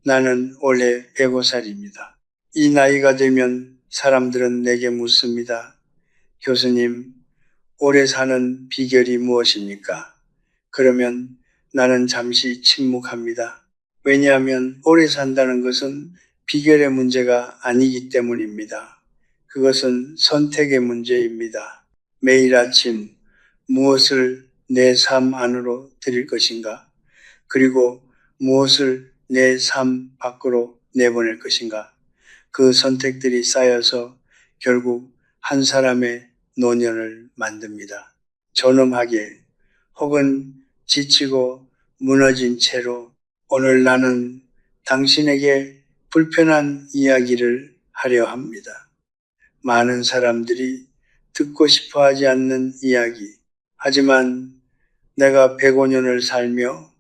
나는 올해 105살입니다. 이 나이가 되면 사람들은 내게 묻습니다. 교수님, 오래 사는 비결이 무엇입니까? 그러면 나는 잠시 침묵합니다. 왜냐하면 오래 산다는 것은 비결의 문제가 아니기 때문입니다. 그것은 선택의 문제입니다. 매일 아침 무엇을 내 삶 안으로 드릴 것인가? 그리고 무엇을 내 삶 밖으로 내보낼 것인가? 그 선택들이 쌓여서 결국 한 사람의 노년을 만듭니다. 존엄하게 혹은 지치고 무너진 채로 오늘 나는 당신에게 불편한 이야기를 하려 합니다. 많은 사람들이 듣고 싶어 하지 않는 이야기. 하지만 내가 105년을 살며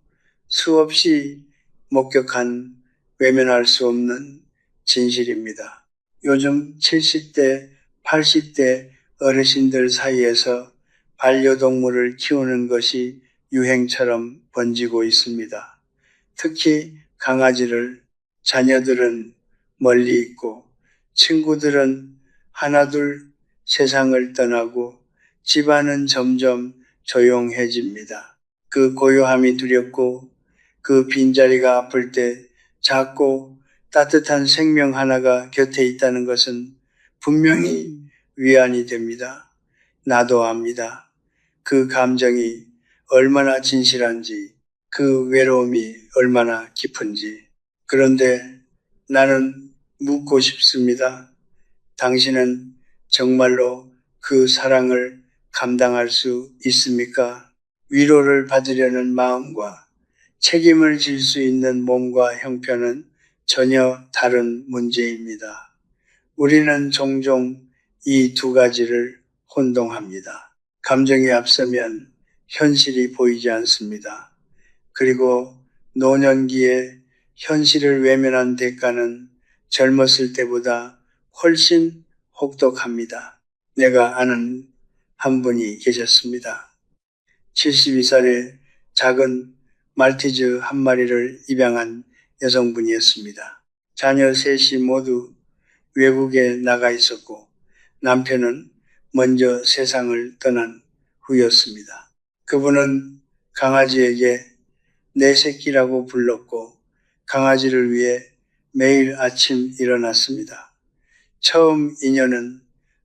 수없이 목격한 외면할 수 없는 진실입니다. 요즘 70대, 80대 어르신들 사이에서 반려동물을 키우는 것이 유행처럼 번지고 있습니다. 특히 강아지를 자녀들은 멀리 있고 친구들은 하나둘 세상을 떠나고 집안은 점점 조용해집니다. 그 고요함이 두렵고 그 빈자리가 아플 때 작고 따뜻한 생명 하나가 곁에 있다는 것은 분명히 위안이 됩니다. 나도 압니다. 그 감정이 얼마나 진실한지, 그 외로움이 얼마나 깊은지. 그런데 나는 묻고 싶습니다. 당신은 정말로 그 사랑을 감당할 수 있습니까? 위로를 받으려는 마음과 책임을 질 수 있는 몸과 형편은 전혀 다른 문제입니다. 우리는 종종 이 두 가지를 혼동합니다. 감정이 앞서면 현실이 보이지 않습니다. 그리고 노년기에 현실을 외면한 대가는 젊었을 때보다 훨씬 혹독합니다. 내가 아는 한 분이 계셨습니다. 72살에 작은 말티즈 한 마리를 입양한 여성분이었습니다. 자녀 셋이 모두 외국에 나가 있었고 남편은 먼저 세상을 떠난 후였습니다. 그분은 강아지에게 내 새끼라고 불렀고 강아지를 위해 매일 아침 일어났습니다. 처음 인연은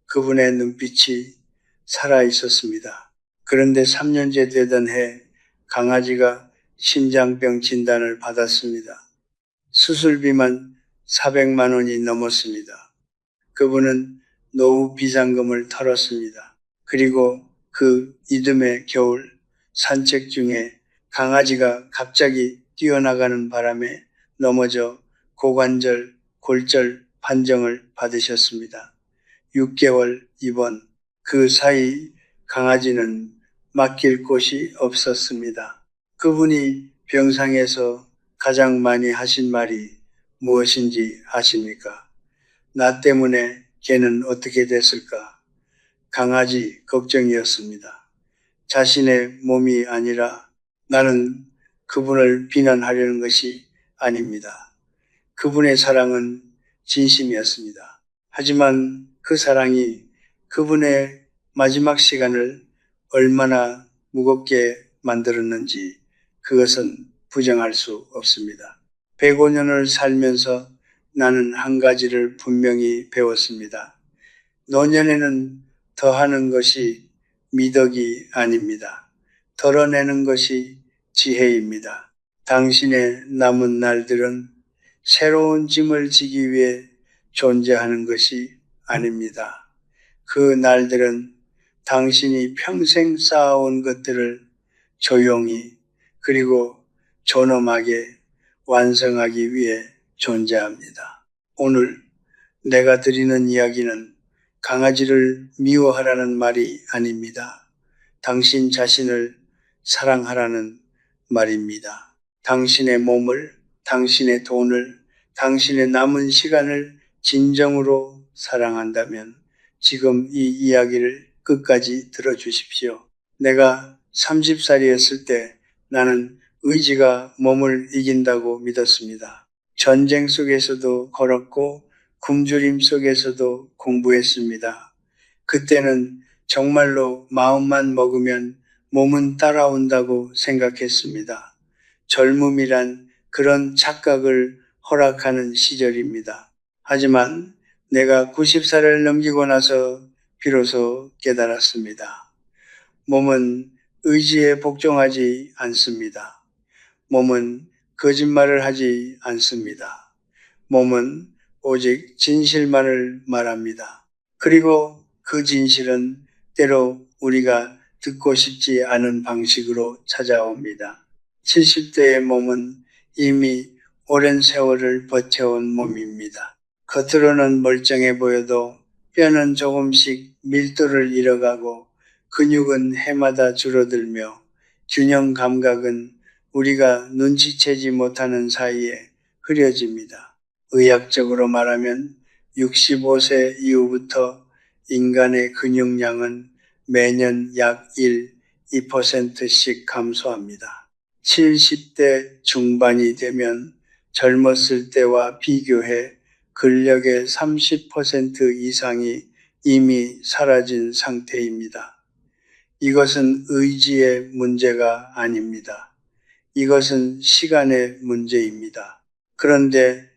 그분의 눈빛이 살아 있었습니다. 그런데 3년째 되던 해 강아지가 심장병 진단을 받았습니다. 수술비만 400만 원이 넘었습니다. 그분은 노후 비상금을 털었습니다. 그리고 그 이듬해 겨울 산책 중에 강아지가 갑자기 뛰어나가는 바람에 넘어져 고관절, 골절 판정을 받으셨습니다. 6개월 입원. 그 사이 강아지는 맡길 곳이 없었습니다. 그분이 병상에서 가장 많이 하신 말이 무엇인지 아십니까? 나 때문에 걔는 어떻게 됐을까? 강아지 걱정이었습니다. 자신의 몸이 아니라 나는 그분을 비난하려는 것이 아닙니다. 그분의 사랑은 진심이었습니다. 하지만 그 사랑이 그분의 마지막 시간을 얼마나 무겁게 만들었는지 그것은 부정할 수 없습니다. 105년을 살면서 나는 한 가지를 분명히 배웠습니다. 노년에는 더하는 것이 미덕이 아닙니다. 덜어내는 것이 지혜입니다. 당신의 남은 날들은 새로운 짐을 지기 위해 존재하는 것이 아닙니다. 그 날들은 당신이 평생 쌓아온 것들을 조용히 그리고 존엄하게 완성하기 위해 존재합니다. 오늘 내가 드리는 이야기는 강아지를 미워하라는 말이 아닙니다. 당신 자신을 사랑하라는 말입니다. 당신의 몸을, 당신의 돈을, 당신의 남은 시간을 진정으로 사랑한다면 지금 이 이야기를 끝까지 들어주십시오. 내가 30살이었을 때 나는 의지가 몸을 이긴다고 믿었습니다. 전쟁 속에서도 걸었고 굶주림 속에서도 공부했습니다. 그때는 정말로 마음만 먹으면 몸은 따라온다고 생각했습니다. 젊음이란 그런 착각을 허락하는 시절입니다. 하지만 내가 90살을 넘기고 나서 비로소 깨달았습니다. 몸은 의지에 복종하지 않습니다. 몸은 거짓말을 하지 않습니다. 몸은 오직 진실만을 말합니다. 그리고 그 진실은 때로 우리가 듣고 싶지 않은 방식으로 찾아옵니다. 70대의 몸은 이미 오랜 세월을 버텨온 몸입니다. 겉으로는 멀쩡해 보여도 뼈는 조금씩 밀도를 잃어가고 근육은 해마다 줄어들며 균형 감각은 우리가 눈치채지 못하는 사이에 흐려집니다. 의학적으로 말하면 65세 이후부터 인간의 근육량은 매년 약 1, 2%씩 감소합니다. 70대 중반이 되면 젊었을 때와 비교해 근력의 30% 이상이 이미 사라진 상태입니다. 이것은 의지의 문제가 아닙니다. 이것은 시간의 문제입니다. 그런데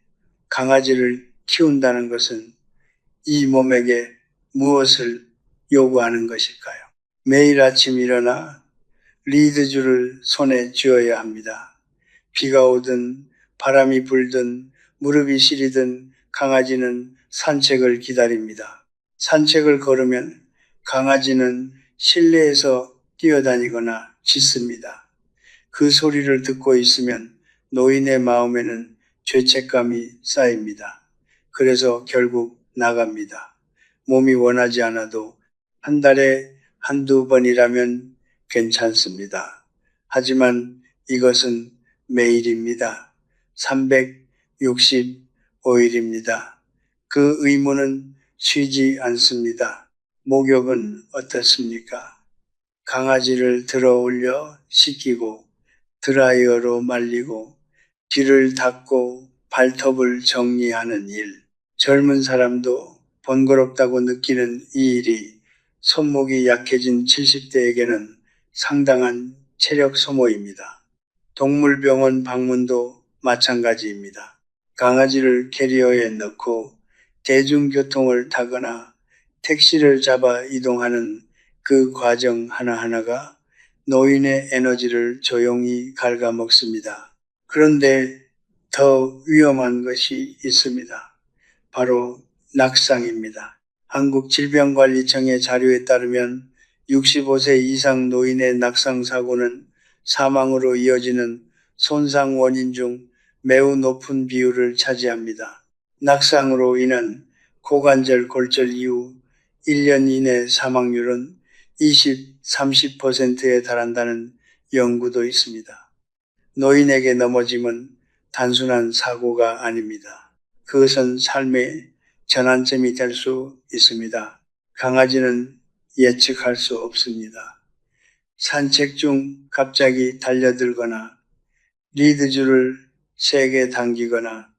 강아지를 키운다는 것은 이 몸에게 무엇을 요구하는 것일까요? 매일 아침 일어나 리드줄을 손에 쥐어야 합니다. 비가 오든 바람이 불든 무릎이 시리든 강아지는 산책을 기다립니다. 산책을 걸으면 강아지는 실내에서 뛰어다니거나 짖습니다. 그 소리를 듣고 있으면 노인의 마음에는 죄책감이 쌓입니다. 그래서 결국 나갑니다. 몸이 원하지 않아도 한 달에 한두 번이라면 괜찮습니다. 하지만 이것은 매일입니다. 365일입니다. 그 의무는 쉬지 않습니다. 목욕은 어떻습니까? 강아지를 들어 올려 씻기고 드라이어로 말리고 귀를 닦고 발톱을 정리하는 일. 젊은 사람도 번거롭다고 느끼는 이 일이 손목이 약해진 70대에게는 상당한 체력 소모입니다. 동물병원 방문도 마찬가지입니다. 강아지를 캐리어에 넣고 대중교통을 타거나 택시를 잡아 이동하는 그 과정 하나하나가 노인의 에너지를 조용히 갉아먹습니다. 그런데 더 위험한 것이 있습니다. 바로 낙상입니다. 한국질병관리청의 자료에 따르면 65세 이상 노인의 낙상 사고는 사망으로 이어지는 손상 원인 중 매우 높은 비율을 차지합니다. 낙상으로 인한 고관절 골절 이후 1년 이내 사망률은 20, 30%에 달한다는 연구도 있습니다. 노인에게 넘어짐은 단순한 사고가 아닙니다. 그것은 삶의 전환점이 될 수 있습니다. 강아지는 예측할 수 없습니다. 산책 중 갑자기 달려들거나 리드줄을 세게 당기거나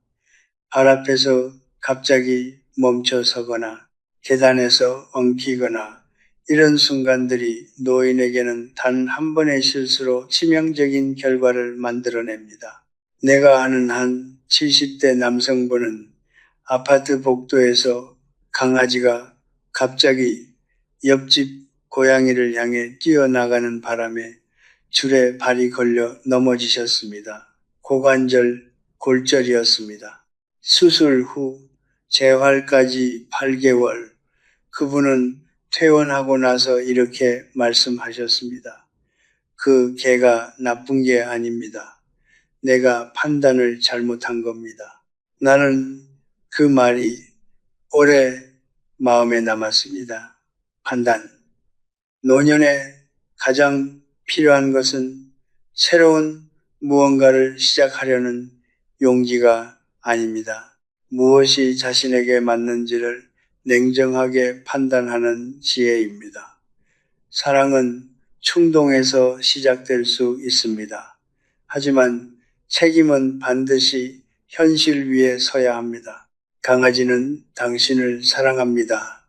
발 앞에서 갑자기 멈춰 서거나 계단에서 엉키거나 이런 순간들이 노인에게는 단 한 번의 실수로 치명적인 결과를 만들어냅니다. 내가 아는 한 70대 남성분은 아파트 복도에서 강아지가 갑자기 옆집 고양이를 향해 뛰어나가는 바람에 줄에 발이 걸려 넘어지셨습니다. 고관절 골절이었습니다. 수술 후 재활까지 8개월, 그분은 퇴원하고 나서 이렇게 말씀하셨습니다. 그 개가 나쁜 게 아닙니다. 내가 판단을 잘못한 겁니다. 나는 그 말이 오래 마음에 남았습니다. 판단. 노년에 가장 필요한 것은 새로운 무언가를 시작하려는 용기가 아닙니다. 무엇이 자신에게 맞는지를 냉정하게 판단하는 지혜입니다. 사랑은 충동에서 시작될 수 있습니다. 하지만 책임은 반드시 현실 위에 서야 합니다. 강아지는 당신을 사랑합니다.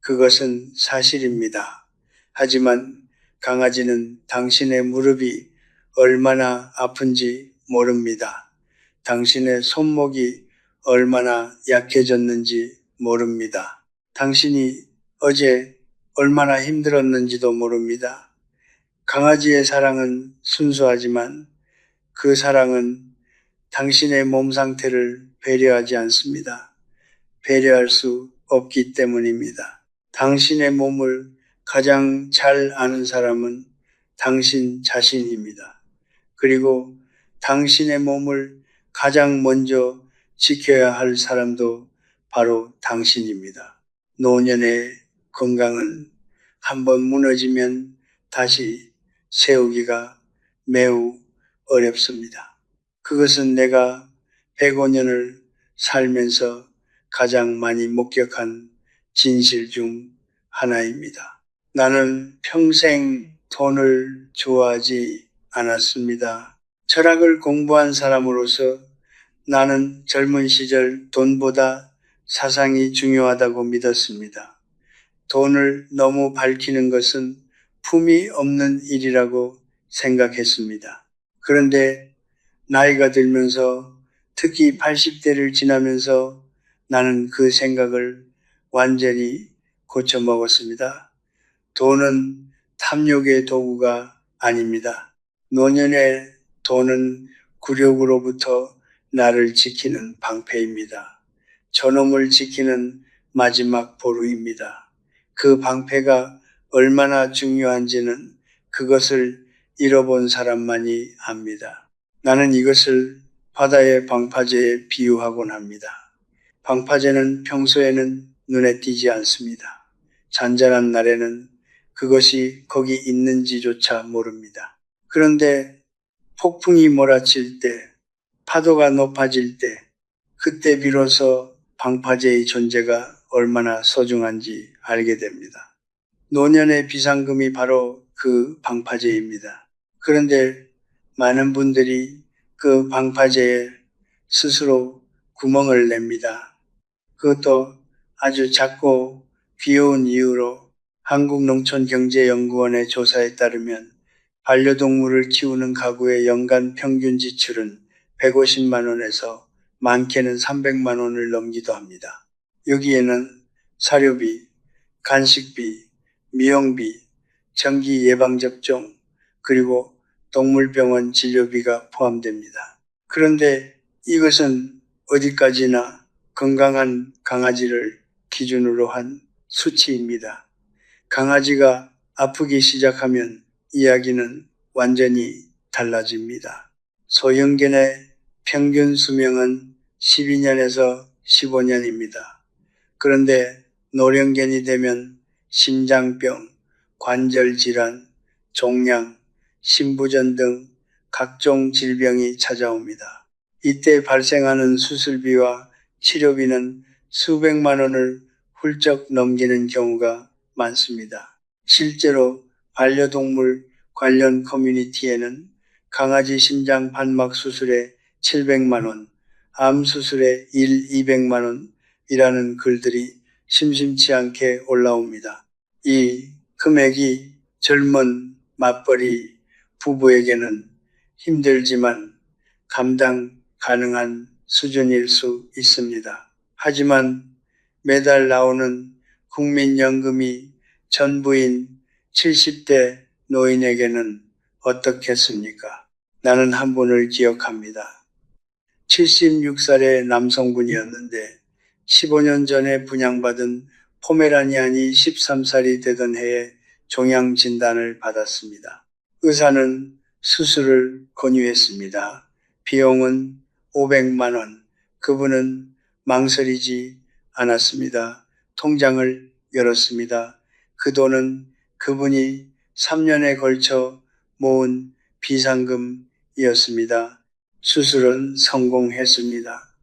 그것은 사실입니다. 하지만 강아지는 당신의 무릎이 얼마나 아픈지 모릅니다. 당신의 손목이 얼마나 약해졌는지 모릅니다. 당신이 어제 얼마나 힘들었는지도 모릅니다. 강아지의 사랑은 순수하지만 그 사랑은 당신의 몸 상태를 배려하지 않습니다. 배려할 수 없기 때문입니다. 당신의 몸을 가장 잘 아는 사람은 당신 자신입니다. 그리고 당신의 몸을 가장 먼저 지켜야 할 사람도 바로 당신입니다. 노년의 건강은 한번 무너지면 다시 세우기가 매우 어렵습니다. 그것은 내가 105년을 살면서 가장 많이 목격한 진실 중 하나입니다. 나는 평생 돈을 좋아하지 않았습니다. 철학을 공부한 사람으로서 나는 젊은 시절 돈보다 사상이 중요하다고 믿었습니다. 돈을 너무 밝히는 것은 품이 없는 일이라고 생각했습니다. 그런데 나이가 들면서 특히 80대를 지나면서 나는 그 생각을 완전히 고쳐먹었습니다. 돈은 탐욕의 도구가 아닙니다. 노년의 돈은 굴욕으로부터 나를 지키는 방패입니다. 저놈을 지키는 마지막 보루입니다. 그 방패가 얼마나 중요한지는 그것을 잃어본 사람만이 압니다. 나는 이것을 바다의 방파제에 비유하곤 합니다. 방파제는 평소에는 눈에 띄지 않습니다. 잔잔한 날에는 그것이 거기 있는지조차 모릅니다. 그런데 폭풍이 몰아칠 때, 파도가 높아질 때, 그때 비로소 방파제의 존재가 얼마나 소중한지 알게 됩니다. 노년의 비상금이 바로 그 방파제입니다. 그런데 많은 분들이 그 방파제에 스스로 구멍을 냅니다. 그것도 아주 작고 귀여운 이유로 한국농촌경제연구원의 조사에 따르면 반려동물을 키우는 가구의 연간 평균 지출은 150만 원에서 많게는 300만 원을 넘기도 합니다. 여기에는 사료비, 간식비, 미용비, 정기 예방접종, 그리고 동물병원 진료비가 포함됩니다. 그런데 이것은 어디까지나 건강한 강아지를 기준으로 한 수치입니다. 강아지가 아프기 시작하면 이야기는 완전히 달라집니다. 소형견의 평균 수명은 12년에서 15년입니다. 그런데 노령견이 되면 심장병, 관절질환, 종양, 신부전 등 각종 질병이 찾아옵니다. 이때 발생하는 수술비와 치료비는 수백만 원을 훌쩍 넘기는 경우가 많습니다. 실제로 반려동물 관련 커뮤니티에는 강아지 심장 판막 수술에 700만 원, 암 수술에 200만 원이라는 글들이 심심치 않게 올라옵니다. 이 금액이 젊은 맞벌이 부부에게는 힘들지만 감당 가능한 수준일 수 있습니다. 하지만 매달 나오는 국민연금이 전부인 70대 노인에게는 어떻겠습니까? 나는 한 분을 기억합니다. 76살의 남성분이었는데 15년 전에 분양받은 포메라니안이 13살이 되던 해에 종양 진단을 받았습니다. 의사는 수술을 권유했습니다. 비용은 500만 원. 그분은 망설이지 않았습니다. 통장을 열었습니다. 그 돈은 그분이 3년에 걸쳐 모은 비상금이었습니다. 수술은 성공했습니다.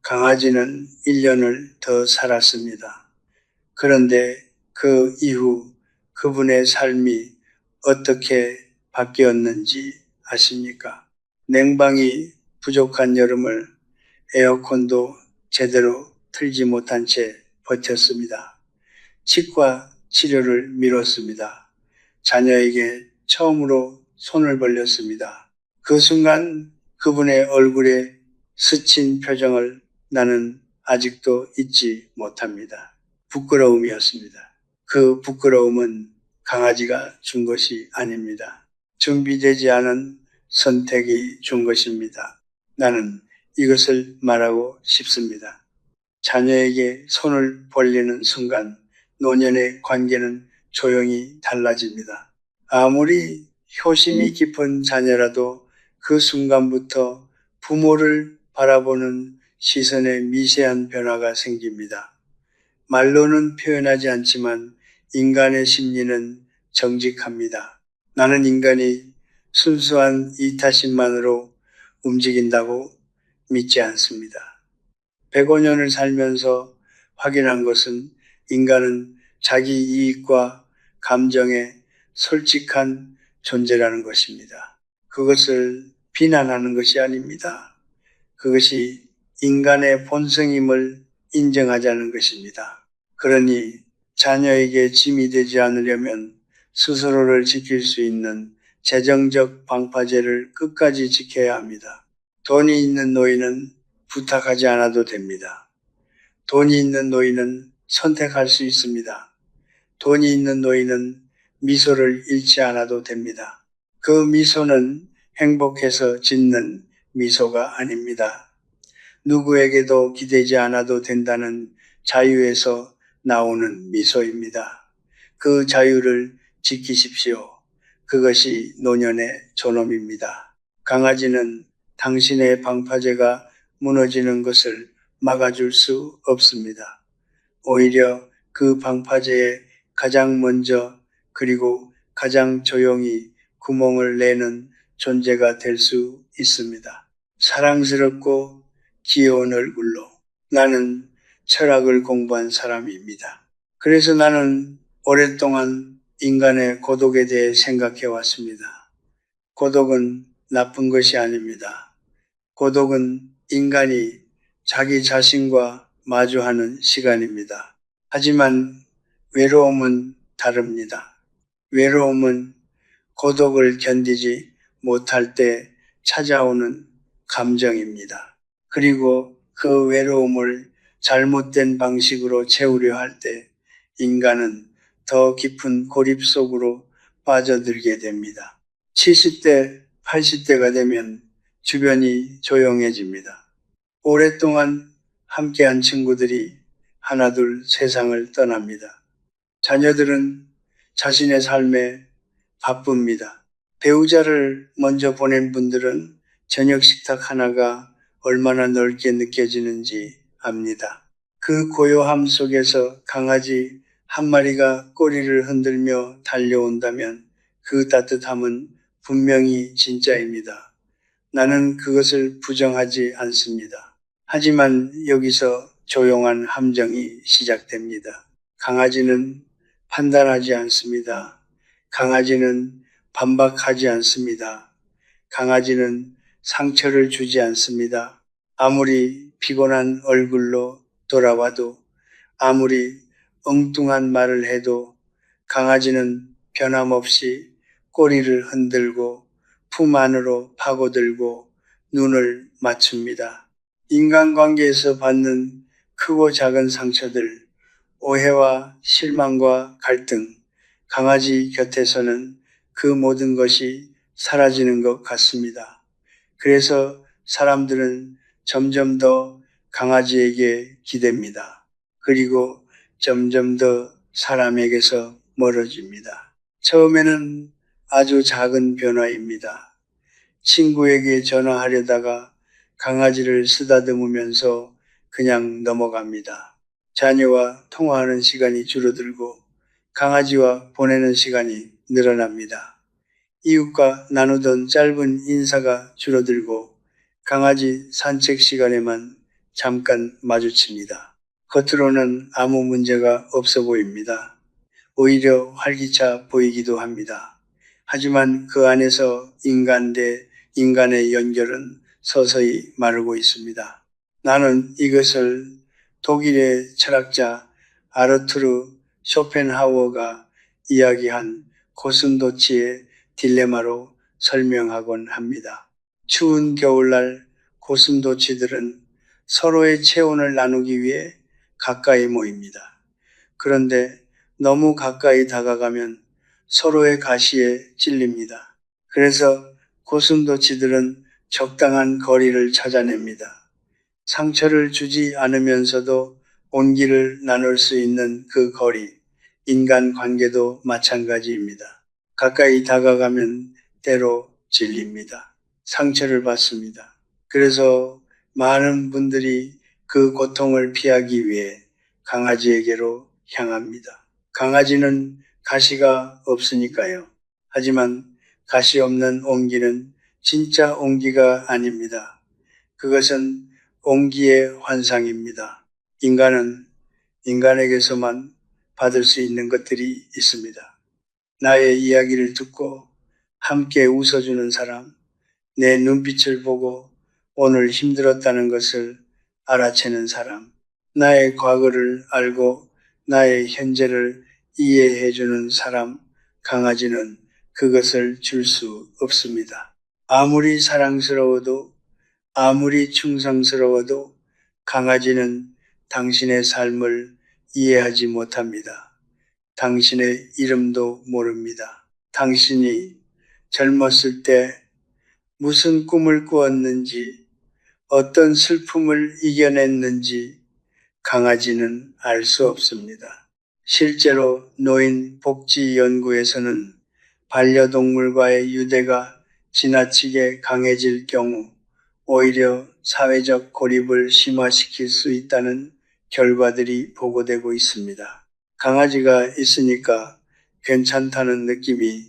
강아지는 1년을 더 살았습니다. 그런데 그 이후 그분의 삶이 어떻게 바뀌었는지 아십니까? 냉방이 부족한 여름을 에어컨도 제대로 틀지 못한 채 버텼습니다. 치과 치료를 미뤘습니다. 자녀에게 처음으로 손을 벌렸습니다. 그 순간 그분의 얼굴에 스친 표정을 나는 아직도 잊지 못합니다. 부끄러움이었습니다. 그 부끄러움은 강아지가 준 것이 아닙니다. 준비되지 않은 선택이 준 것입니다. 나는 이것을 말하고 싶습니다. 자녀에게 손을 벌리는 순간 노년의 관계는 조용히 달라집니다. 아무리 효심이 깊은 자녀라도 그 순간부터 부모를 바라보는 시선에 미세한 변화가 생깁니다. 말로는 표현하지 않지만 인간의 심리는 정직합니다. 나는 인간이 순수한 이타심만으로 움직인다고 믿지 않습니다. 105년을 살면서 확인한 것은 인간은 자기 이익과 감정에 솔직한 존재라는 것입니다. 그것을 비난하는 것이 아닙니다. 그것이 인간의 본성임을 인정하자는 것입니다. 그러니 자녀에게 짐이 되지 않으려면 스스로를 지킬 수 있는 재정적 방파제를 끝까지 지켜야 합니다. 돈이 있는 노인은 부탁하지 않아도 됩니다. 돈이 있는 노인은 선택할 수 있습니다. 돈이 있는 노인은 미소를 잃지 않아도 됩니다. 그 미소는 행복해서 짓는 미소가 아닙니다. 누구에게도 기대지 않아도 된다는 자유에서 나오는 미소입니다. 그 자유를 지키십시오. 그것이 노년의 존엄입니다. 강아지는 당신의 방파제가 무너지는 것을 막아줄 수 없습니다. 오히려 그 방파제에 가장 먼저 그리고 가장 조용히 구멍을 내는 존재가 될 수 있습니다. 사랑스럽고 귀여운 얼굴로 나는 철학을 공부한 사람입니다. 그래서 나는 오랫동안 인간의 고독에 대해 생각해 왔습니다. 고독은 나쁜 것이 아닙니다. 고독은 인간이 자기 자신과 마주하는 시간입니다. 하지만 외로움은 다릅니다. 외로움은 고독을 견디지 못할 때 찾아오는 감정입니다. 그리고 그 외로움을 잘못된 방식으로 채우려 할 때 인간은 더 깊은 고립 속으로 빠져들게 됩니다. 70대, 80대가 되면 주변이 조용해집니다. 오랫동안 함께한 친구들이 하나둘 세상을 떠납니다. 자녀들은 자신의 삶에 바쁩니다. 배우자를 먼저 보낸 분들은 저녁 식탁 하나가 얼마나 넓게 느껴지는지 압니다. 그 고요함 속에서 강아지 한 마리가 꼬리를 흔들며 달려온다면 그 따뜻함은 분명히 진짜입니다. 나는 그것을 부정하지 않습니다. 하지만 여기서 조용한 함정이 시작됩니다. 강아지는 판단하지 않습니다. 강아지는 반박하지 않습니다. 강아지는 상처를 주지 않습니다. 아무리 피곤한 얼굴로 돌아와도, 아무리 엉뚱한 말을 해도 강아지는 변함없이 꼬리를 흔들고 품 안으로 파고들고 눈을 맞춥니다. 인간관계에서 받는 크고 작은 상처들, 오해와 실망과 갈등, 강아지 곁에서는 그 모든 것이 사라지는 것 같습니다. 그래서 사람들은 점점 더 강아지에게 기댑니다. 그리고 점점 더 사람에게서 멀어집니다. 처음에는 아주 작은 변화입니다. 친구에게 전화하려다가 강아지를 쓰다듬으면서 그냥 넘어갑니다. 자녀와 통화하는 시간이 줄어들고 강아지와 보내는 시간이 늘어납니다. 이웃과 나누던 짧은 인사가 줄어들고 강아지 산책 시간에만 잠깐 마주칩니다. 겉으로는 아무 문제가 없어 보입니다. 오히려 활기차 보이기도 합니다. 하지만 그 안에서 인간 대 인간의 연결은 서서히 마르고 있습니다. 나는 이것을 독일의 철학자 아르투르 쇼펜하우어가 이야기한 고슴도치의 딜레마로 설명하곤 합니다. 추운 겨울날 고슴도치들은 서로의 체온을 나누기 위해 가까이 모입니다. 그런데 너무 가까이 다가가면 서로의 가시에 찔립니다. 그래서 고슴도치들은 적당한 거리를 찾아냅니다. 상처를 주지 않으면서도 온기를 나눌 수 있는 그 거리, 인간 관계도 마찬가지입니다. 가까이 다가가면 때로 질립니다. 상처를 받습니다. 그래서 많은 분들이 그 고통을 피하기 위해 강아지에게로 향합니다. 강아지는 가시가 없으니까요. 하지만 가시 없는 온기는 진짜 온기가 아닙니다. 그것은 온기의 환상입니다. 인간은 인간에게서만 받을 수 있는 것들이 있습니다. 나의 이야기를 듣고 함께 웃어주는 사람, 내 눈빛을 보고 오늘 힘들었다는 것을 알아채는 사람, 나의 과거를 알고 나의 현재를 이해해주는 사람, 강아지는 그것을 줄 수 없습니다. 아무리 사랑스러워도 아무리 충성스러워도 강아지는 당신의 삶을 이해하지 못합니다. 당신의 이름도 모릅니다. 당신이 젊었을 때 무슨 꿈을 꾸었는지, 어떤 슬픔을 이겨냈는지 강아지는 알 수 없습니다. 실제로 노인복지연구에서는 반려동물과의 유대가 지나치게 강해질 경우 오히려 사회적 고립을 심화시킬 수 있다는 결과들이 보고되고 있습니다. 강아지가 있으니까 괜찮다는 느낌이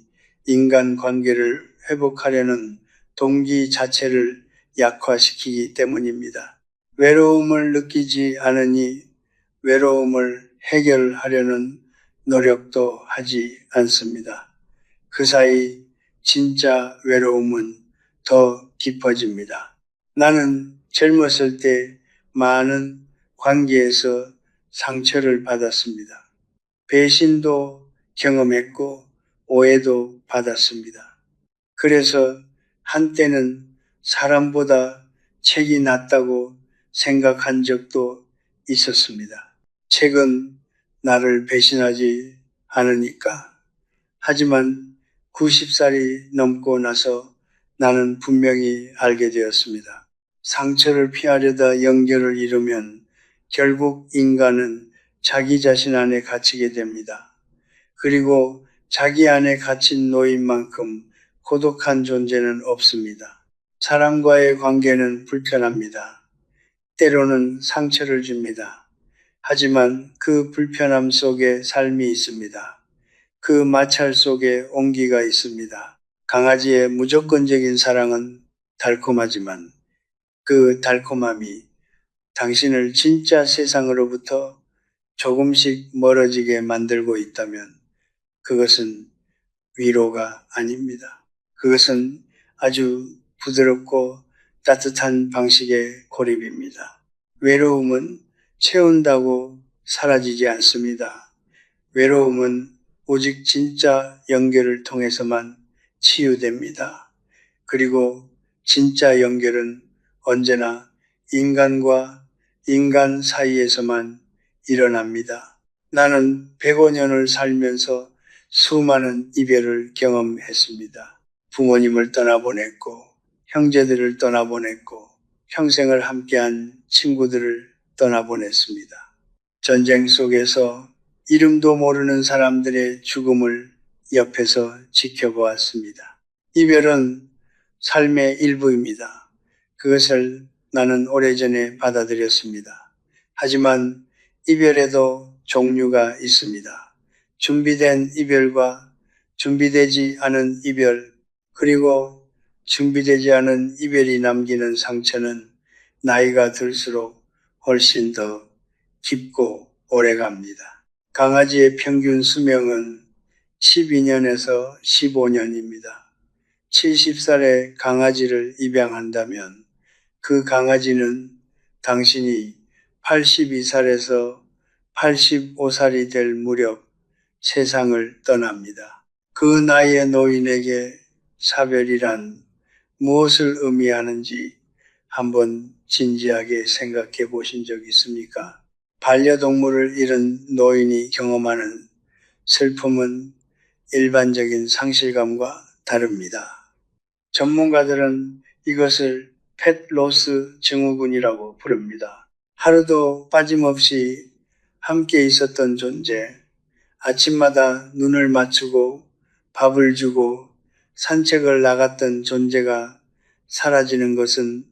인간관계를 회복하려는 동기 자체를 약화시키기 때문입니다. 외로움을 느끼지 않으니 외로움을 해결하려는 노력도 하지 않습니다. 그 사이 진짜 외로움은 더 깊어집니다. 나는 젊었을 때 많은 관계에서 상처를 받았습니다. 배신도 경험했고 오해도 받았습니다. 그래서 한때는 사람보다 책이 낫다고 생각한 적도 있었습니다. 책은 나를 배신하지 않으니까. 하지만 90살이 넘고 나서 나는 분명히 알게 되었습니다. 상처를 피하려다 연결을 이루면 결국 인간은 자기 자신 안에 갇히게 됩니다. 그리고 자기 안에 갇힌 노인만큼 고독한 존재는 없습니다. 사람과의 관계는 불편합니다. 때로는 상처를 줍니다. 하지만 그 불편함 속에 삶이 있습니다. 그 마찰 속에 온기가 있습니다. 강아지의 무조건적인 사랑은 달콤하지만 그 달콤함이 당신을 진짜 세상으로부터 조금씩 멀어지게 만들고 있다면 그것은 위로가 아닙니다. 그것은 아주 부드럽고 따뜻한 방식의 고립입니다. 외로움은 채운다고 사라지지 않습니다. 외로움은 오직 진짜 연결을 통해서만 치유됩니다. 그리고 진짜 연결은 언제나 인간과 인간 사이에서만 일어납니다. 나는 105년을 살면서 수많은 이별을 경험했습니다. 부모님을 떠나보냈고, 형제들을 떠나보냈고, 평생을 함께한 친구들을 떠나보냈습니다. 전쟁 속에서 이름도 모르는 사람들의 죽음을 옆에서 지켜보았습니다. 이별은 삶의 일부입니다. 그것을 나는 오래전에 받아들였습니다. 하지만 이별에도 종류가 있습니다. 준비된 이별과 준비되지 않은 이별, 그리고 준비되지 않은 이별이 남기는 상처는 나이가 들수록 훨씬 더 깊고 오래갑니다. 강아지의 평균 수명은 12년에서 15년입니다. 70살의 강아지를 입양한다면 그 강아지는 당신이 82살에서 85살이 될 무렵 세상을 떠납니다. 그 나이의 노인에게 사별이란 무엇을 의미하는지 한번 진지하게 생각해 보신 적 있습니까? 반려동물을 잃은 노인이 경험하는 슬픔은 일반적인 상실감과 다릅니다. 전문가들은 이것을 펫로스 증후군이라고 부릅니다. 하루도 빠짐없이 함께 있었던 존재, 아침마다 눈을 맞추고 밥을 주고 산책을 나갔던 존재가 사라지는 것은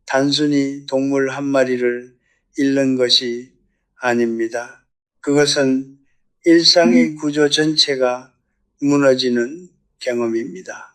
단순히 동물 한 마리를 잃는 것이 아닙니다. 그것은 일상의 구조 전체가 무너지는 경험입니다.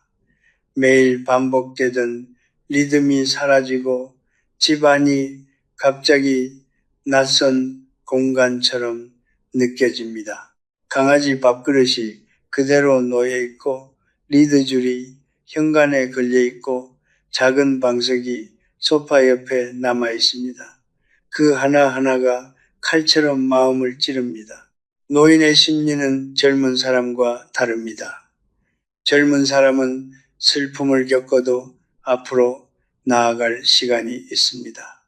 매일 반복되던 리듬이 사라지고 집안이 갑자기 낯선 공간처럼 느껴집니다. 강아지 밥그릇이 그대로 놓여있고 리드줄이 현관에 걸려있고 작은 방석이 소파 옆에 남아있습니다. 그 하나하나가 칼처럼 마음을 찌릅니다. 노인의 심리는 젊은 사람과 다릅니다. 젊은 사람은 슬픔을 겪어도 앞으로 나아갈 시간이 있습니다.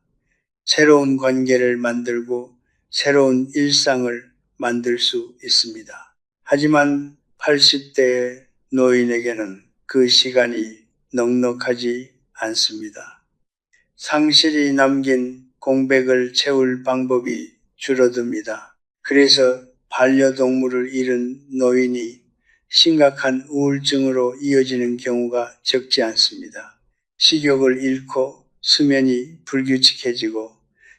새로운 관계를 만들고 새로운 일상을 만들 수 있습니다. 하지만 80대의 노인에게는 그 시간이 넉넉하지 않습니다. 상실이 남긴 공백을 채울 방법이 줄어듭니다. 그래서 반려동물을 잃은 노인이 심각한 우울증으로 이어지는 경우가 적지 않습니다. 식욕을 잃고 수면이 불규칙해지고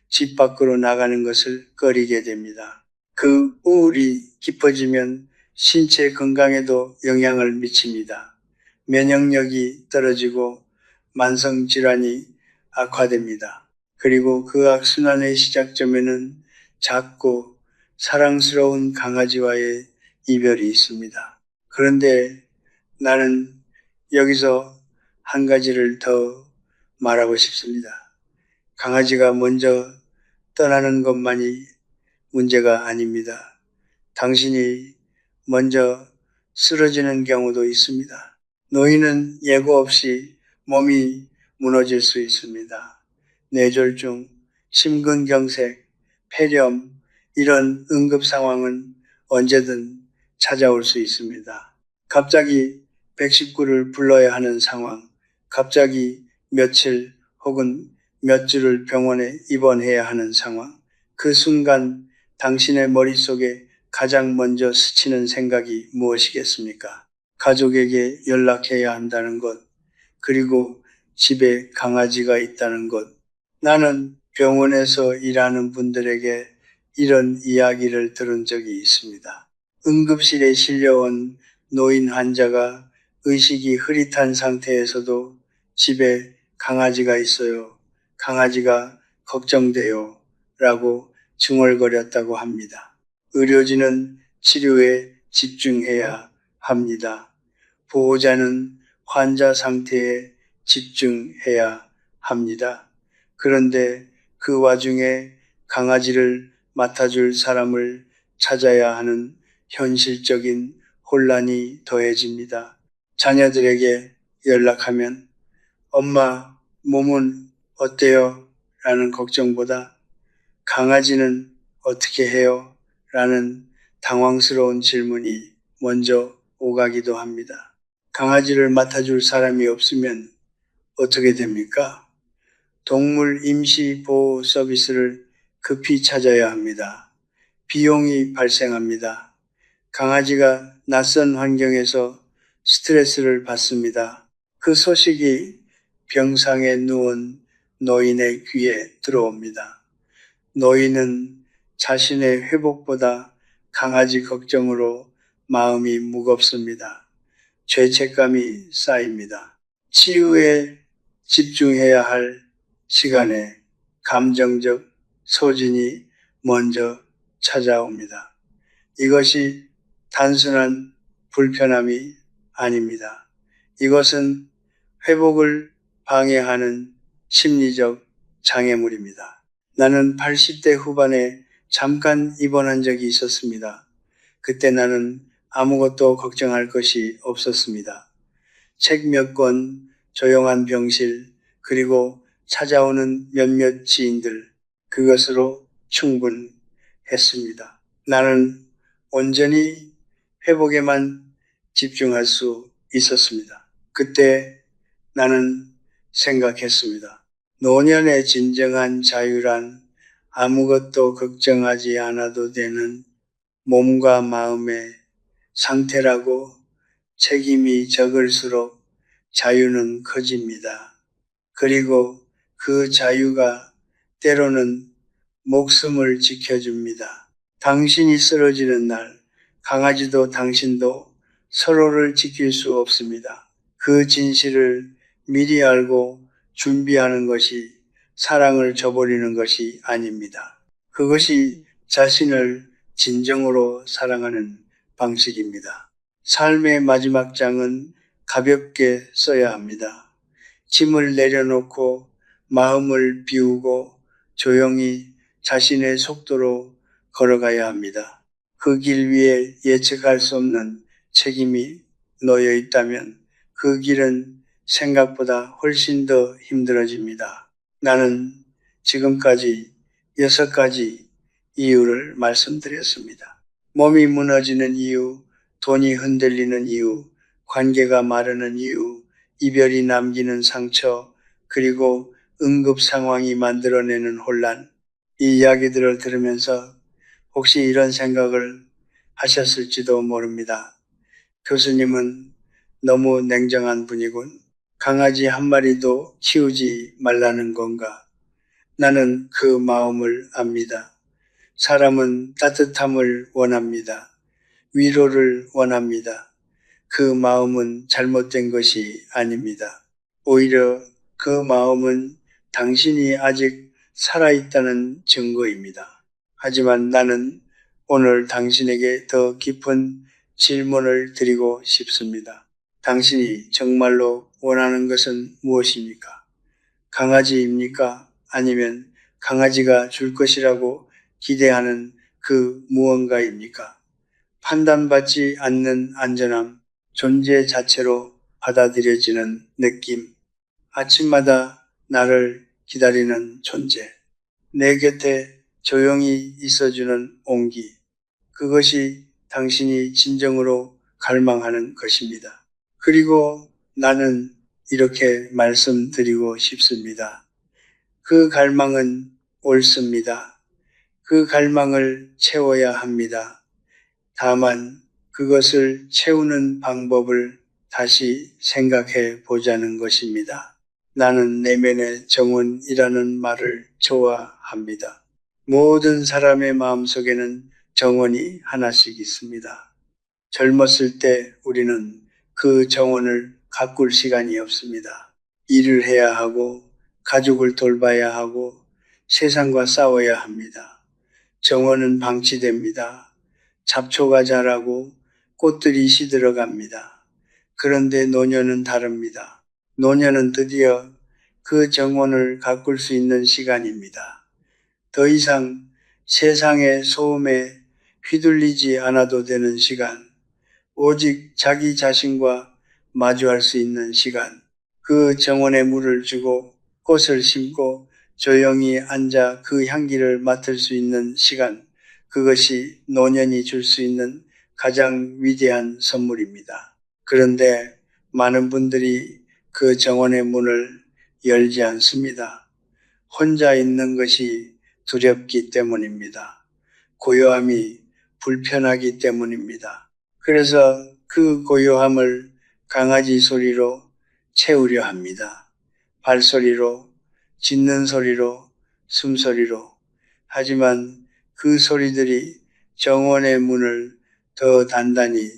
집 밖으로 나가는 것을 꺼리게 됩니다. 그 우울이 깊어지면 신체 건강에도 영향을 미칩니다. 면역력이 떨어지고 만성질환이 악화됩니다. 그리고 그 악순환의 시작점에는 작고 사랑스러운 강아지와의 이별이 있습니다. 그런데 나는 여기서 한 가지를 더 말하고 싶습니다. 강아지가 먼저 떠나는 것만이 문제가 아닙니다. 당신이 먼저 쓰러지는 경우도 있습니다. 노인은 예고 없이 몸이 무너질 수 있습니다. 뇌졸중, 심근경색, 폐렴, 이런 응급 상황은 언제든 찾아올 수 있습니다. 갑자기 119를 불러야 하는 상황, 갑자기 며칠 혹은 몇 주를 병원에 입원해야 하는 상황, 그 순간 당신의 머릿속에 가장 먼저 스치는 생각이 무엇이겠습니까? 가족에게 연락해야 한다는 것, 그리고 집에 강아지가 있다는 것. 나는 병원에서 일하는 분들에게 이런 이야기를 들은 적이 있습니다. 응급실에 실려온 노인 환자가 의식이 흐릿한 상태에서도 집에 강아지가 있어요. 강아지가 걱정돼요. 라고 중얼거렸다고 합니다. 의료진은 치료에 집중해야 합니다. 보호자는 환자 상태에 집중해야 합니다. 그런데 그 와중에 강아지를 맡아줄 사람을 찾아야 하는 현실적인 혼란이 더해집니다. 자녀들에게 연락하면 엄마 몸은 어때요? 라는 걱정보다 강아지는 어떻게 해요? 라는 당황스러운 질문이 먼저 오가기도 합니다. 강아지를 맡아줄 사람이 없으면 어떻게 됩니까? 동물 임시 보호 서비스를 급히 찾아야 합니다. 비용이 발생합니다. 강아지가 낯선 환경에서 스트레스를 받습니다. 그 소식이 병상에 누운 노인의 귀에 들어옵니다. 노인은 자신의 회복보다 강아지 걱정으로 마음이 무겁습니다. 죄책감이 쌓입니다. 치유에 집중해야 할 시간에 감정적 소진이 먼저 찾아옵니다. 이것이 단순한 불편함이 아닙니다. 이것은 회복을 방해하는 심리적 장애물입니다. 나는 80대 후반에 잠깐 입원한 적이 있었습니다. 그때 나는 아무것도 걱정할 것이 없었습니다. 책 몇 권, 조용한 병실, 그리고 찾아오는 몇몇 지인들, 그것으로 충분했습니다. 나는 온전히 회복에만 집중할 수 있었습니다. 그때 나는 생각했습니다. 노년의 진정한 자유란 아무것도 걱정하지 않아도 되는 몸과 마음의 상태라고. 책임이 적을수록 자유는 커집니다. 그리고 그 자유가 때로는 목숨을 지켜줍니다. 당신이 쓰러지는 날, 강아지도 당신도 서로를 지킬 수 없습니다. 그 진실을 미리 알고 준비하는 것이 사랑을 저버리는 것이 아닙니다. 그것이 자신을 진정으로 사랑하는 방식입니다. 삶의 마지막 장은 가볍게 써야 합니다. 짐을 내려놓고 마음을 비우고 조용히 자신의 속도로 걸어가야 합니다. 그 길 위에 예측할 수 없는 책임이 놓여 있다면 그 길은 생각보다 훨씬 더 힘들어집니다. 나는 지금까지 6가지 이유를 말씀드렸습니다. 몸이 무너지는 이유, 돈이 흔들리는 이유, 관계가 마르는 이유, 이별이 남기는 상처, 그리고 응급 상황이 만들어내는 혼란. 이 이야기들을 들으면서 혹시 이런 생각을 하셨을지도 모릅니다. 교수님은 너무 냉정한 분이군. 강아지 한 마리도 키우지 말라는 건가? 나는 그 마음을 압니다. 사람은 따뜻함을 원합니다. 위로를 원합니다. 그 마음은 잘못된 것이 아닙니다. 오히려 그 마음은 당신이 아직 살아있다는 증거입니다. 하지만 나는 오늘 당신에게 더 깊은 질문을 드리고 싶습니다. 당신이 정말로 원하는 것은 무엇입니까? 강아지입니까? 아니면 강아지가 줄 것이라고 기대하는 그 무언가입니까? 판단받지 않는 안전함, 존재 자체로 받아들여지는 느낌, 아침마다 나를 기다리는 존재, 내 곁에 조용히 있어주는 온기, 그것이 당신이 진정으로 갈망하는 것입니다. 그리고 나는 이렇게 말씀드리고 싶습니다. 그 갈망은 옳습니다. 그 갈망을 채워야 합니다. 다만 그것을 채우는 방법을 다시 생각해 보자는 것입니다. 나는 내면의 정원이라는 말을 좋아합니다. 모든 사람의 마음속에는 정원이 하나씩 있습니다. 젊었을 때 우리는 그 정원을 가꿀 시간이 없습니다. 일을 해야 하고 가족을 돌봐야 하고 세상과 싸워야 합니다. 정원은 방치됩니다. 잡초가 자라고 꽃들이 시들어갑니다. 그런데 노년은 다릅니다. 노년은 드디어 그 정원을 가꿀 수 있는 시간입니다. 더 이상 세상의 소음에 휘둘리지 않아도 되는 시간, 오직 자기 자신과 마주할 수 있는 시간, 그 정원에 물을 주고 꽃을 심고 조용히 앉아 그 향기를 맡을 수 있는 시간, 그것이 노년이 줄 수 있는 가장 위대한 선물입니다. 그런데 많은 분들이 그 정원의 문을 열지 않습니다. 혼자 있는 것이 두렵기 때문입니다. 고요함이 불편하기 때문입니다. 그래서 그 고요함을 강아지 소리로 채우려 합니다. 발소리로, 짖는 소리로, 숨소리로. 하지만 그 소리들이 정원의 문을 더 단단히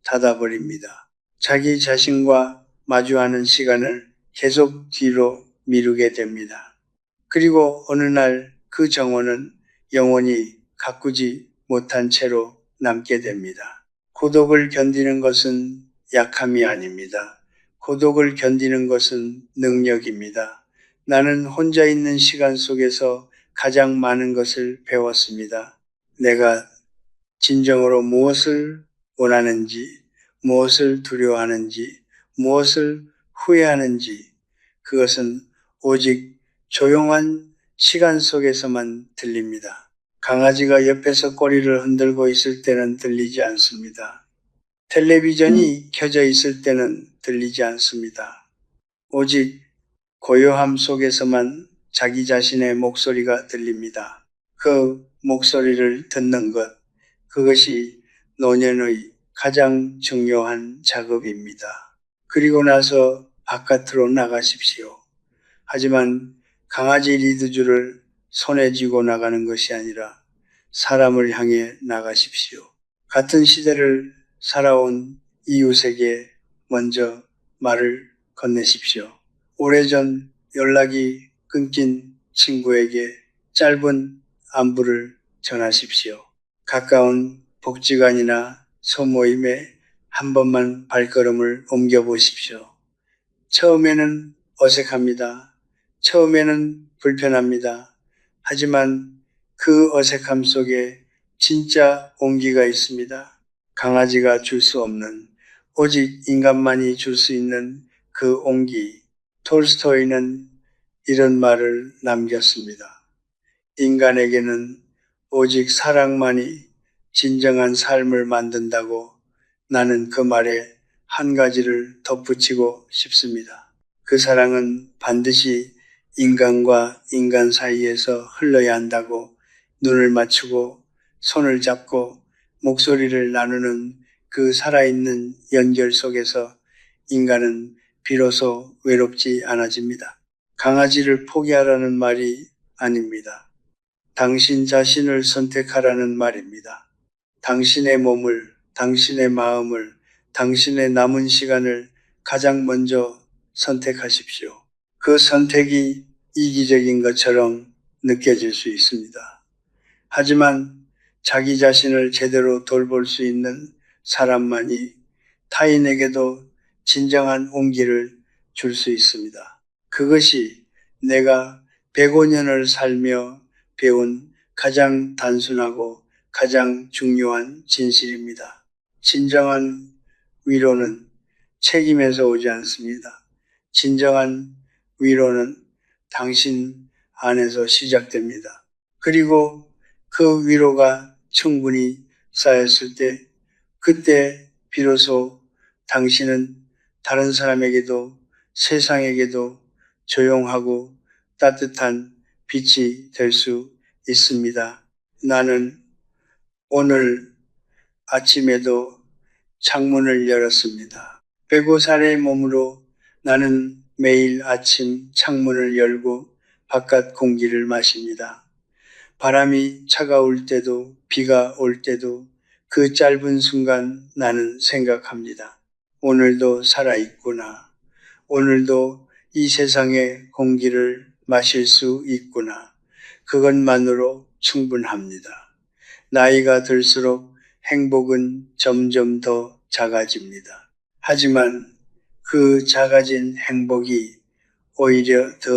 닫아버립니다. 자기 자신과 마주하는 시간을 계속 뒤로 미루게 됩니다. 그리고 어느 날 그 정원은 영원히 가꾸지 못한 채로 남게 됩니다. 고독을 견디는 것은 약함이 아닙니다. 고독을 견디는 것은 능력입니다. 나는 혼자 있는 시간 속에서 가장 많은 것을 배웠습니다. 내가 진정으로 무엇을 원하는지, 무엇을 두려워하는지, 무엇을 후회하는지, 그것은 오직 조용한 시간 속에서만 들립니다. 강아지가 옆에서 꼬리를 흔들고 있을 때는 들리지 않습니다. 텔레비전이 켜져 있을 때는 들리지 않습니다. 오직 고요함 속에서만 자기 자신의 목소리가 들립니다. 그 목소리를 듣는 것, 그것이 노년의 가장 중요한 작업입니다. 그리고 나서 바깥으로 나가십시오. 하지만 강아지 리드줄을 손에 쥐고 나가는 것이 아니라 사람을 향해 나가십시오. 같은 시대를 살아온 이웃에게 먼저 말을 건네십시오. 오래전 연락이 끊긴 친구에게 짧은 안부를 전하십시오. 가까운 복지관이나 소모임에 한 번만 발걸음을 옮겨보십시오. 처음에는 어색합니다. 처음에는 불편합니다. 하지만 그 어색함 속에 진짜 온기가 있습니다. 강아지가 줄 수 없는, 오직 인간만이 줄 수 있는 그 온기. 톨스토이는 이런 말을 남겼습니다. 인간에게는 오직 사랑만이 진정한 삶을 만든다고. 나는 그 말에 한 가지를 덧붙이고 싶습니다. 그 사랑은 반드시 인간과 인간 사이에서 흘러야 한다고. 눈을 맞추고 손을 잡고 목소리를 나누는 그 살아있는 연결 속에서 인간은 비로소 외롭지 않아집니다. 강아지를 포기하라는 말이 아닙니다. 당신 자신을 선택하라는 말입니다. 당신의 몸을, 당신의 마음을, 당신의 남은 시간을 가장 먼저 선택하십시오. 그 선택이 이기적인 것처럼 느껴질 수 있습니다. 하지만 자기 자신을 제대로 돌볼 수 있는 사람만이 타인에게도 진정한 온기를 줄 수 있습니다. 그것이 내가 105년을 살며 배운 가장 단순하고 가장 중요한 진실입니다. 진정한 위로는 책임에서 오지 않습니다. 진정한 위로는 당신 안에서 시작됩니다. 그리고 그 위로가 충분히 쌓였을 때, 그때 비로소 당신은 다른 사람에게도 세상에게도 조용하고 따뜻한 빛이 될 수 있습니다. 나는 오늘 아침에도 창문을 열었습니다. 105살의 몸으로 나는 매일 아침 창문을 열고 바깥 공기를 마십니다. 바람이 차가울 때도 비가 올 때도 그 짧은 순간 나는 생각합니다. 오늘도 살아있구나. 오늘도 이 세상의 공기를 마실 수 있구나. 그것만으로 충분합니다. 나이가 들수록 행복은 점점 더 작아집니다. 하지만 그 작아진 행복이 오히려 더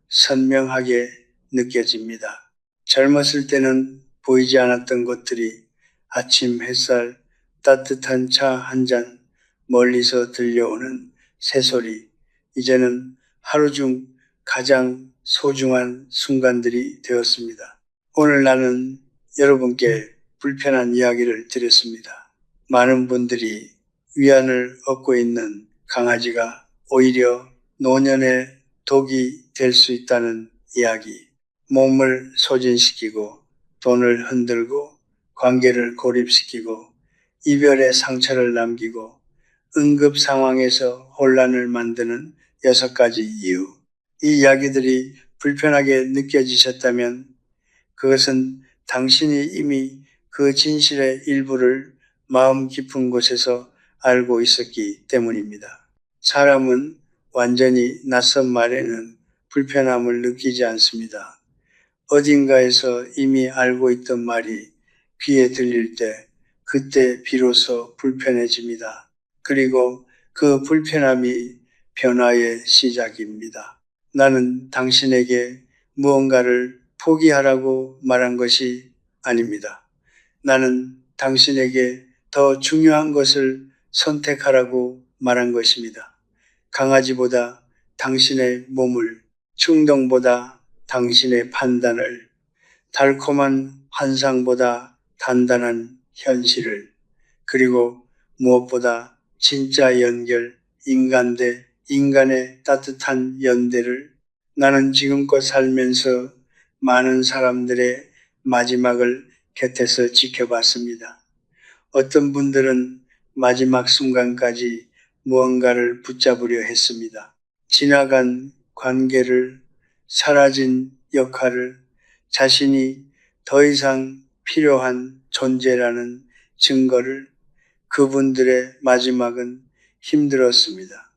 선명하게 느껴집니다. 젊었을 때는 보이지 않았던 것들이 아침 햇살, 따뜻한 차 한 잔, 멀리서 들려오는 새소리, 이제는 하루 중 가장 소중한 순간들이 되었습니다. 오늘 나는 여러분께 불편한 이야기를 드렸습니다. 많은 분들이 위안을 얻고 있는 강아지가 오히려 노년의 독이 될 수 있다는 이야기. 몸을 소진시키고 돈을 흔들고 관계를 고립시키고 이별의 상처를 남기고 응급 상황에서 혼란을 만드는 6가지 이유. 이 이야기들이 불편하게 느껴지셨다면 그것은 당신이 이미 그 진실의 일부를 마음 깊은 곳에서 알고 있었기 때문입니다. 사람은 완전히 낯선 말에는 불편함을 느끼지 않습니다. 어딘가에서 이미 알고 있던 말이 귀에 들릴 때 그때 비로소 불편해집니다. 그리고 그 불편함이 변화의 시작입니다. 나는 당신에게 무언가를 포기하라고 말한 것이 아닙니다. 나는 당신에게 더 중요한 것을 선택하라고 말한 것입니다. 강아지보다 당신의 몸을, 충동보다 당신의 판단을, 달콤한 환상보다 단단한 현실을, 그리고 무엇보다 진짜 연결, 인간 대 인간의 따뜻한 연대를 나는 지금껏 살면서 많은 사람들의 마지막을 곁에서 지켜봤습니다. 어떤 분들은 마지막 순간까지 무언가를 붙잡으려 했습니다. 지나간 관계를, 사라진 역할을, 자신이 더 이상 필요한 존재라는 증거를. 그분들의 마지막은 힘들었습니다.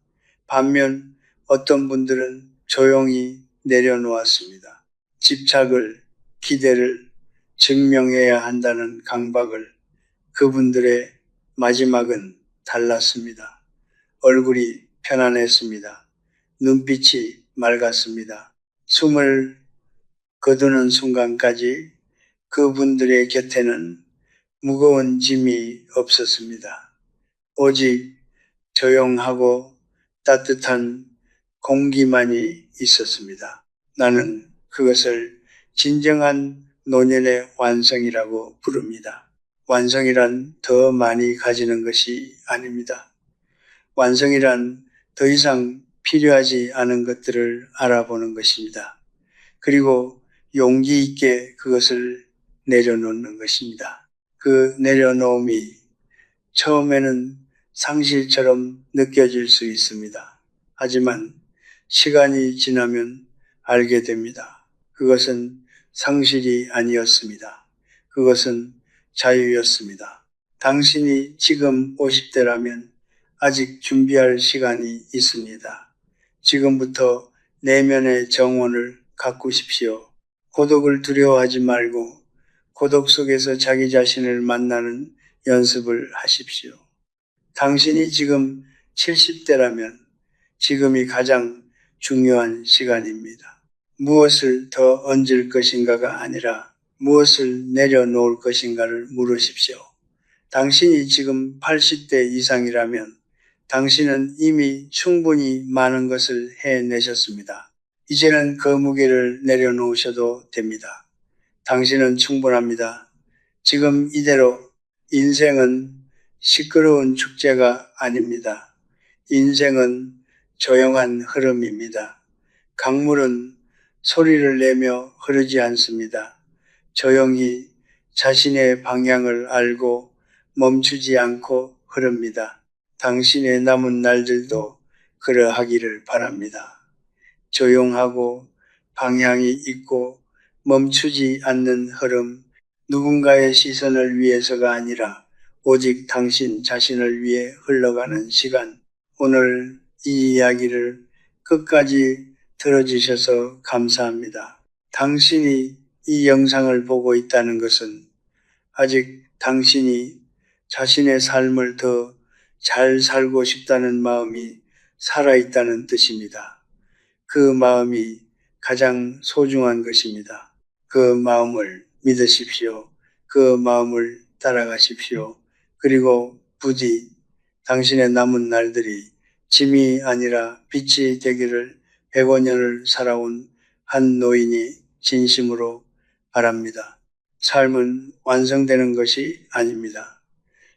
반면 어떤 분들은 조용히 내려놓았습니다. 집착을, 기대를 증명해야 한다는 강박을. 그분들의 마지막은 달랐습니다. 얼굴이 편안했습니다. 눈빛이 맑았습니다. 숨을 거두는 순간까지 그분들의 곁에는 무거운 짐이 없었습니다. 오직 조용하고 따뜻한 공기만이 있었습니다. 나는 그것을 진정한 노년의 완성이라고 부릅니다. 완성이란 더 많이 가지는 것이 아닙니다. 완성이란 더 이상 필요하지 않은 것들을 알아보는 것입니다. 그리고 용기 있게 그것을 내려놓는 것입니다. 그 내려놓음이 처음에는 상실처럼 느껴질 수 있습니다. 하지만 시간이 지나면 알게 됩니다. 그것은 상실이 아니었습니다. 그것은 자유였습니다. 당신이 지금 50대라면 아직 준비할 시간이 있습니다. 지금부터 내면의 정원을 가꾸십시오. 고독을 두려워하지 말고 고독 속에서 자기 자신을 만나는 연습을 하십시오. 당신이 지금 70대라면 지금이 가장 중요한 시간입니다. 무엇을 더 얹을 것인가가 아니라 무엇을 내려놓을 것인가를 물으십시오. 당신이 지금 80대 이상이라면 당신은 이미 충분히 많은 것을 해내셨습니다. 이제는 그 무게를 내려놓으셔도 됩니다. 당신은 충분합니다. 지금 이대로. 인생은 시끄러운 축제가 아닙니다. 인생은 조용한 흐름입니다. 강물은 소리를 내며 흐르지 않습니다. 조용히 자신의 방향을 알고 멈추지 않고 흐릅니다. 당신의 남은 날들도 그러하기를 바랍니다. 조용하고 방향이 있고 멈추지 않는 흐름, 누군가의 시선을 위해서가 아니라 오직 당신 자신을 위해 흘러가는 시간. 오늘 이 이야기를 끝까지 들어주셔서 감사합니다. 당신이 이 영상을 보고 있다는 것은 아직 당신이 자신의 삶을 더 잘 살고 싶다는 마음이 살아있다는 뜻입니다. 그 마음이 가장 소중한 것입니다. 그 마음을 믿으십시오. 그 마음을 따라가십시오. 그리고 부디 당신의 남은 날들이 짐이 아니라 빛이 되기를 105년을 살아온 한 노인이 진심으로 바랍니다. 삶은 완성되는 것이 아닙니다.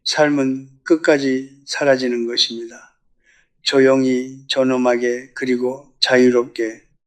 삶은 끝까지 사라지는 것입니다. 조용히 존엄하게 그리고 자유롭게